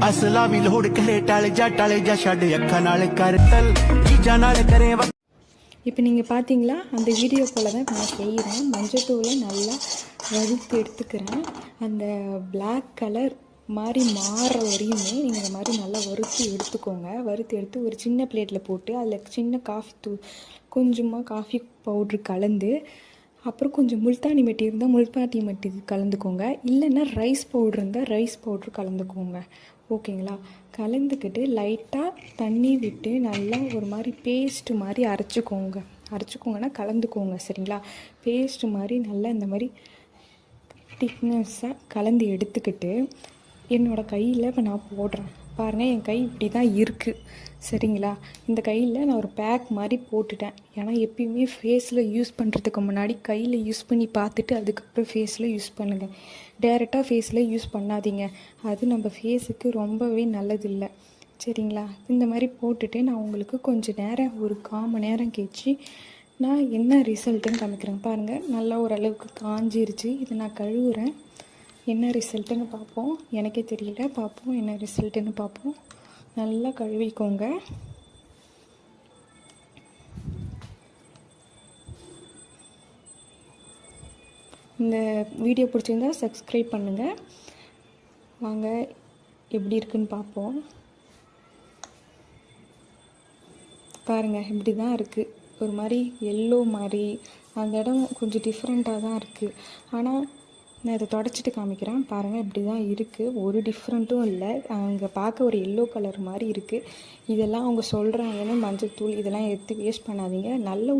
ਅਸਲਾ ਵੀ ਲੋੜ ਕਰੇ ਟਾਲੇ ਜਾ ਛੱਡ ਅੱਖਾਂ ਨਾਲ ਕਰ ਤਲ ਚੀਜ਼ਾਂ ਨਾਲ ਕਰੇ। இப்போ நீங்கள் பார்த்தீங்களா, அந்த வீடியோ போல் தான் இப்போ நான் செய்கிறேன். மஞ்சத்தூளை நல்லா வறுத்து எடுத்துக்கிறேன். அந்த பிளாக் கலர் மாதிரி மாறுற வரையுமே நீங்கள் இந்த மாதிரி நல்லா வறுத்து எடுத்துக்கோங்க. வறுத்து எடுத்து ஒரு சின்ன பிளேட்டில் போட்டு அதில் சின்ன காஃபி தூள், கொஞ்சமாக காஃபி பவுட்ரு கலந்து, அப்புறம் கொஞ்சம் முல்தானி மெட்டி இருந்தால் முல்தானி மெட்டி கலந்துக்கோங்க. இல்லைன்னா ரைஸ் பவுட்ரு இருந்தால் ரைஸ் பவுட்ரு கலந்துக்கோங்க. ஓகேங்களா? கலந்துக்கிட்டு லைட்டாக தண்ணி விட்டு நல்லா ஒரு மாதிரி பேஸ்ட்டு மாதிரி அரைச்சிக்கோங்கன்னா கலந்துக்கோங்க. சரிங்களா? பேஸ்ட்டு மாதிரி நல்லா இந்த மாதிரி திக்னஸ்ஸாக கலந்து எடுத்துக்கிட்டு என்னோடய கையில் இப்போ நான் போடுறேன் பாருங்கள். என் கை இப்படி தான் இருக்குது. சரிங்களா? இந்த கையில் நான் ஒரு பேக் மாதிரி போட்டுட்டேன். ஏன்னா எப்பயுமே ஃபேஸில் யூஸ் பண்ணுறதுக்கு முன்னாடி கையில் யூஸ் பண்ணி பார்த்துட்டு அதுக்கப்புறம் ஃபேஸில் யூஸ் பண்ணுங்கள். டைரெக்டாக ஃபேஸில் யூஸ் பண்ணாதீங்க. அது நம்ம ஃபேஸுக்கு ரொம்பவே நல்லதில்லை. சரிங்களா? இந்த மாதிரி போட்டுட்டு நான் உங்களுக்கு கொஞ்சம் நேரம், ஒரு 1/4 மணி நேரம் கழிச்சு நான் என்ன ரிசல்ட்டுன்னு காமிக்கிறேன். பாருங்கள், நல்லா ஓரளவுக்கு காஞ்சிருச்சு. இதை நான் கழுவுறேன். என்ன ரிசல்ட்டுன்னு பார்ப்போம். எனக்கே தெரியல, பார்ப்போம் என்ன ரிசல்ட்டுன்னு பார்ப்போம். நல்லா கழுவிக்கோங்க. இந்த வீடியோ பிடிச்சிருந்தா சப்ஸ்கிரைப் பண்ணுங்கள். வாங்க எப்படி இருக்குன்னு பார்ப்போம். பாருங்கள், இப்படி தான் இருக்குது. ஒரு மாதிரி எல்லோ மாதிரி அந்த இடம் கொஞ்சம் டிஃப்ரெண்ட்டாக தான் இருக்குது. ஆனால் நான் இதை தொடச்சிட்டு காமிக்கிறேன். பாருங்கள், இப்படி தான் இருக்குது. ஒரு டிஃப்ரெண்ட்டும் இல்லை. அங்கே பார்க்க ஒரு எல்லோ கலர் மாதிரி இருக்குது. இதெல்லாம் அவங்க சொல்கிறாங்கன்னு மஞ்சள் தூள் இதெல்லாம் எடுத்து வேஸ்ட் பண்ணாதீங்க. நல்ல ஒரு